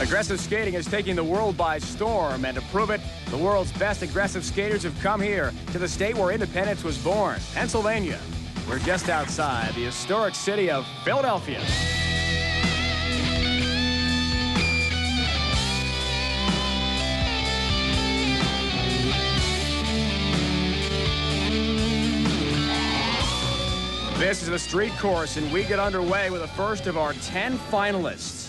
Aggressive skating is taking the world by storm, and to prove it, the world's best aggressive skaters have come here to the state where independence was born, Pennsylvania. We're just outside the historic city of Philadelphia. This is the street course, and we get underway with the first of our 10 finalists.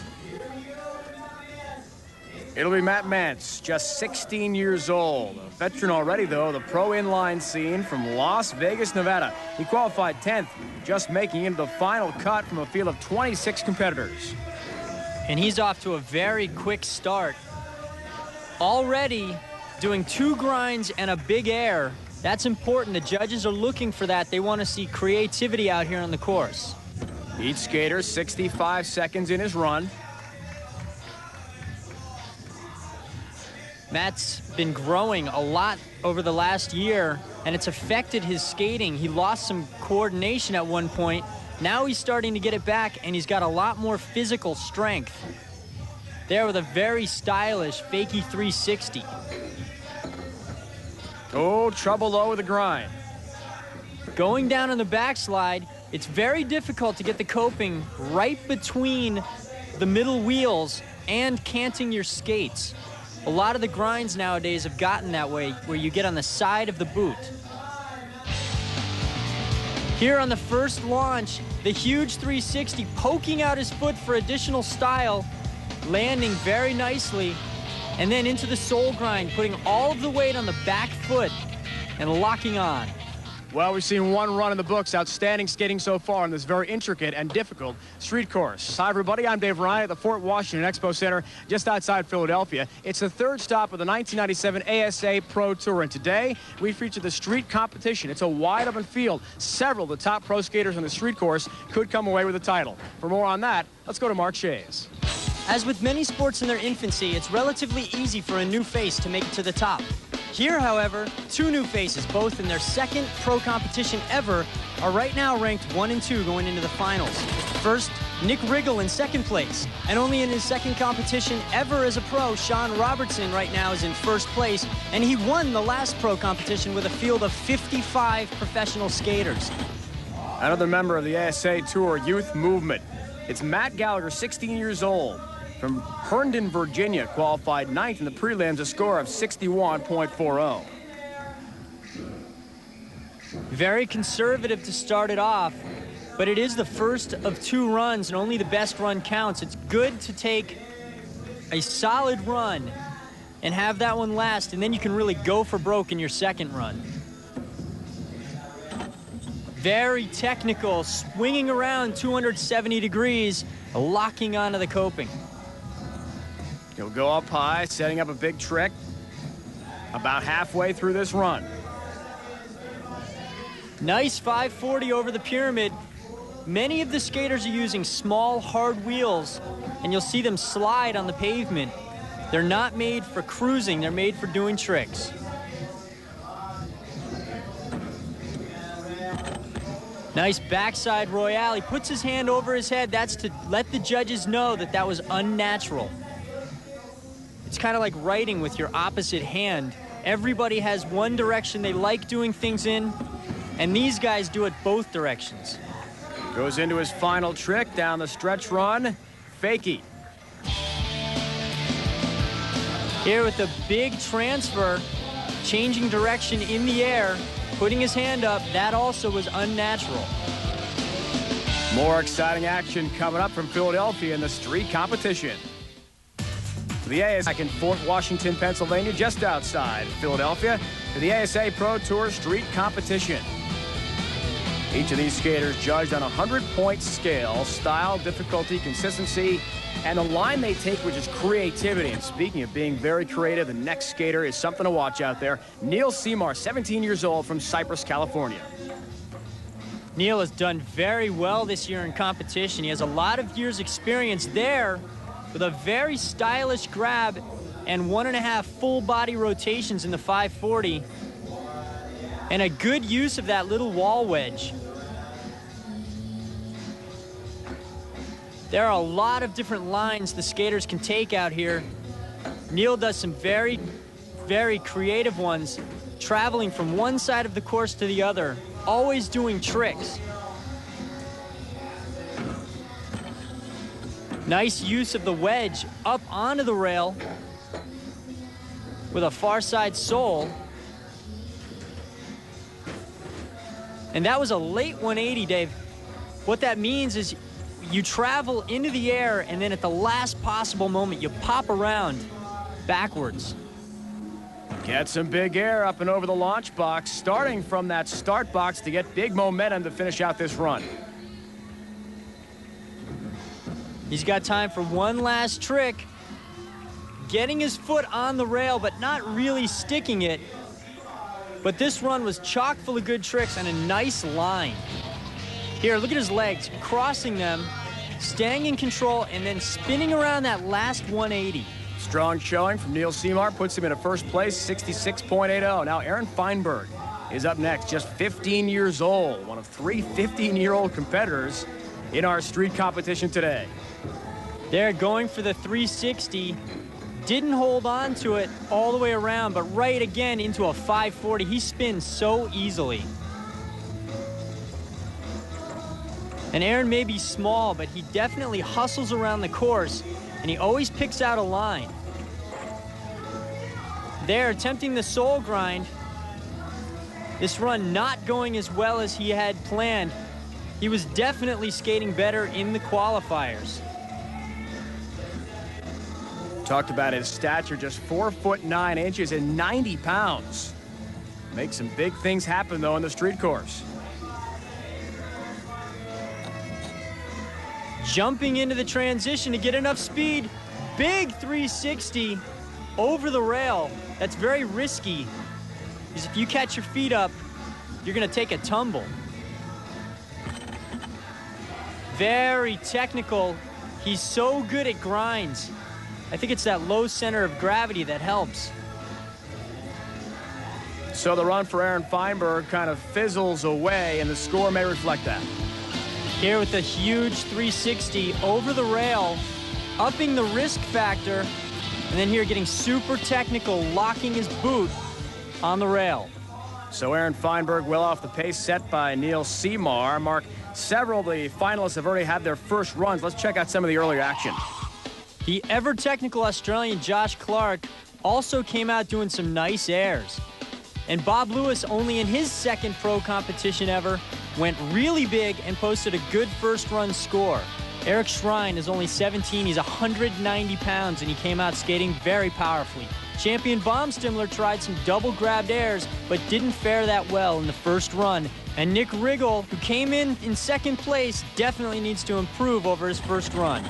It'll be Matt Mantz, just 16 years old. A veteran already, though, the pro inline scene from Las Vegas, Nevada. He qualified 10th, just making into the final cut from a field of 26 competitors. And he's off to a very quick start. Already doing 2 grinds and a big air. That's important. The judges are looking for that. They want to see creativity out here on the course. Each skater 65 seconds in his run. Matt's been growing a lot over the last year, and it's affected his skating. He lost some coordination at one point. Now he's starting to get it back, and he's got a lot more physical strength. There with a very stylish fakie 360. Oh, trouble low with the grind. Going down on the backslide, it's very difficult to get the coping right between the middle wheels and canting your skates. A lot of the grinds nowadays have gotten that way, where you get on the side of the boot. Here on the first launch, the huge 360, poking out his foot for additional style, landing very nicely, and then into the sole grind, putting all of the weight on the back foot and locking on. Well, we've seen one run in the books. Outstanding skating so far on this very intricate and difficult street course. Hi, everybody. I'm Dave Ryan at the Fort Washington Expo Center just outside Philadelphia. It's the third stop of the 1997 ASA Pro Tour, and today we feature the street competition. It's a wide-open field. Several of the top pro skaters on the street course could come away with the title. For more on that, let's go to Mark Shays. As with many sports in their infancy, it's relatively easy for a new face to make it to the top. Here, however, 2 new faces, both in their second pro competition ever, are right now ranked 1 and 2 going into the finals. First, Nick Riggle in second place, and only in his second competition ever as a pro, Sean Robertson right now is in first place, and he won the last pro competition with a field of 55 professional skaters. Another member of the ASA Tour Youth Movement. It's Matt Gallagher, 16 years old. From Herndon, Virginia, qualified 9th in the prelims, a score of 61.40. Very conservative to start it off, but it is the first of 2 runs, and only the best run counts. It's good to take a solid run and have that one last, and then you can really go for broke in your second run. Very technical, swinging around 270 degrees, locking onto the coping. He'll go up high, setting up a big trick about halfway through this run. Nice 540 over the pyramid. Many of the skaters are using small, hard wheels, and you'll see them slide on the pavement. They're not made for cruising, they're made for doing tricks. Nice backside royale. He puts his hand over his head. That's to let the judges know that that was unnatural. It's kind of like writing with your opposite hand. Everybody has one direction they like doing things in, and these guys do it both directions. Goes into his final trick down the stretch run, fakie. Here with the big transfer, changing direction in the air, putting his hand up, that also was unnatural. More exciting action coming up from Philadelphia in the street competition. The ASA back in Fort Washington, Pennsylvania, just outside Philadelphia, for the ASA Pro Tour Street Competition. Each of these skaters judged on a 100-point scale: style, difficulty, consistency, and the line they take, which is creativity. And speaking of being very creative, the next skater is something to watch out there. Neil Seymour, 17 years old, from Cypress, California. Neil has done very well this year in competition. He has a lot of years' experience there with a very stylish grab and 1.5 full body rotations in the 540, and a good use of that little wall wedge. There are a lot of different lines the skaters can take out here. Neil does some very, very creative ones, traveling from one side of the course to the other, always doing tricks. Nice use of the wedge up onto the rail with a far side sole. And that was a late 180, Dave. What that means is you travel into the air, and then at the last possible moment, you pop around backwards. Get some big air up and over the launch box, starting from that start box to get big momentum to finish out this run. He's got time for one last trick. Getting his foot on the rail, but not really sticking it. But this run was chock full of good tricks and a nice line. Here, look at his legs, crossing them, staying in control, and then spinning around that last 180. Strong showing from Neil Seamar puts him in a first place, 66.80. Now Aaron Feinberg is up next, just 15 years old, one of 3 15-year-old competitors in our street competition today. They're going for the 360. Didn't hold on to it all the way around, but right again into a 540. He spins so easily. And Aaron may be small, but he definitely hustles around the course, and he always picks out a line. There, attempting the sole grind. This run not going as well as he had planned. He was definitely skating better in the qualifiers. Talked about his stature, just 4'9" and 90 pounds. Makes some big things happen, though, on the street course. Jumping into the transition to get enough speed. Big 360 over the rail. That's very risky, because if you catch your feet up, you're going to take a tumble. Very technical. He's so good at grinds. I think it's that low center of gravity that helps. So the run for Aaron Feinberg kind of fizzles away, and the score may reflect that. Here with a huge 360 over the rail, upping the risk factor, and then here getting super technical, locking his boot on the rail. So Aaron Feinberg well off the pace set by Neil Seamar. Mark, several of the finalists have already had their first runs. Let's check out some of the earlier action. The ever-technical Australian Josh Clark also came out doing some nice airs. And Bob Lewis, only in his second pro competition ever, went really big and posted a good first-run score. Eric Schrein is only 17. He's 190 pounds, and he came out skating very powerfully. Champion Baumstimler tried some double-grabbed airs, but didn't fare that well in the first run. And Nick Riggle, who came in second place, definitely needs to improve over his first run.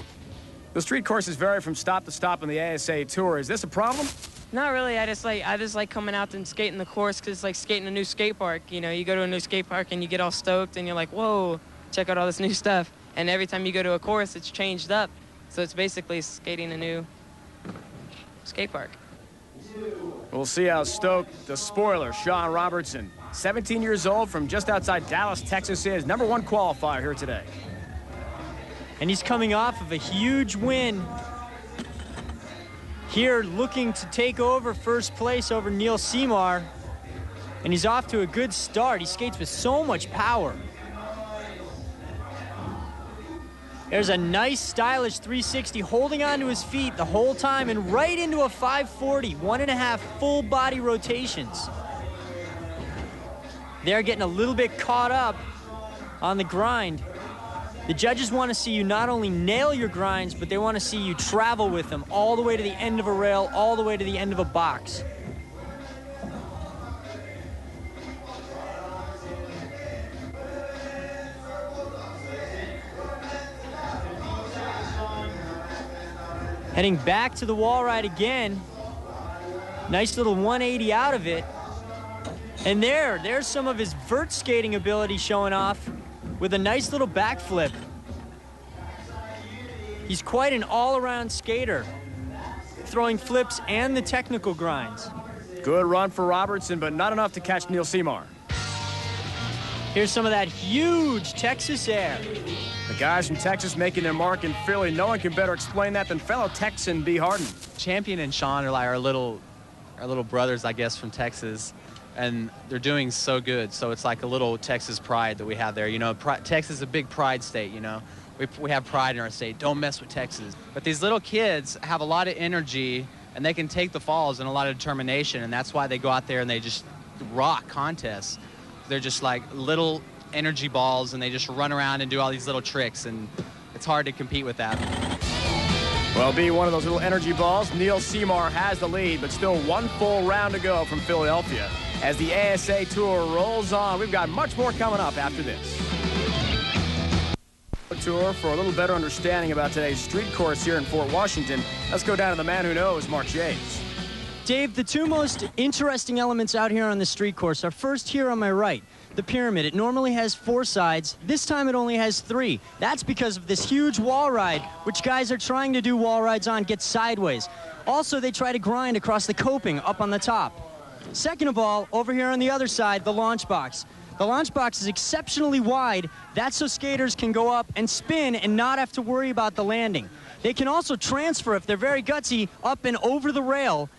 The street courses vary from stop to stop on the ASA Tour. Is this a problem? Not really. I just like coming out and skating the course, because it's like skating a new skate park. You know, you go to a new skate park and you get all stoked and you're like, whoa, check out all this new stuff. And every time you go to a course, it's changed up. So it's basically skating a new skate park. We'll see how stoked the spoiler, Sean Robertson, 17 years old from just outside Dallas, Texas, is #1 qualifier here today. And he's coming off of a huge win. Here looking to take over first place over Neil Seamar. And he's off to a good start. He skates with so much power. There's a nice stylish 360, holding on to his feet the whole time and right into a 540, 1.5 full body rotations. They're getting a little bit caught up on the grind. The judges want to see you not only nail your grinds, but they want to see you travel with them all the way to the end of a rail, all the way to the end of a box. Heading back to the wall ride again. Nice little 180 out of it. And there's some of his vert skating ability showing off with a nice little backflip. He's quite an all-around skater, throwing flips and the technical grinds. Good run for Robertson, but not enough to catch Neil Seamar. Here's some of that huge Texas air. The guys from Texas making their mark in Philly. No one can better explain that than fellow Texan B. Harden. Champion and Sean are like our little brothers, I guess, from Texas, and they're doing so good. So it's like a little Texas pride that we have there. You know, Texas is a big pride state, you know. We have pride in our state. Don't mess with Texas. But these little kids have a lot of energy, and they can take the falls and a lot of determination, and that's why they go out there and they just rock contests. They're just like little energy balls, and they just run around and do all these little tricks, and it's hard to compete with that. Well, be one of those little energy balls. Neil Seymour has the lead, but still one full round to go from Philadelphia. As the ASA Tour rolls on, we've got much more coming up after this. Tour for a little better understanding about today's street course here in Fort Washington. Let's go down to the man who knows, Mark Shays. Dave, the two most interesting elements out here on the street course are first here on my right, the pyramid. It normally has 4 sides. This time it only has 3. That's because of this huge wall ride, which guys are trying to do wall rides on, get sideways. Also, they try to grind across the coping up on the top. Second of all, over here on the other side, the launch box. The launch box is exceptionally wide. That's so skaters can go up and spin and not have to worry about the landing. They can also transfer, if they're very gutsy, up and over the rail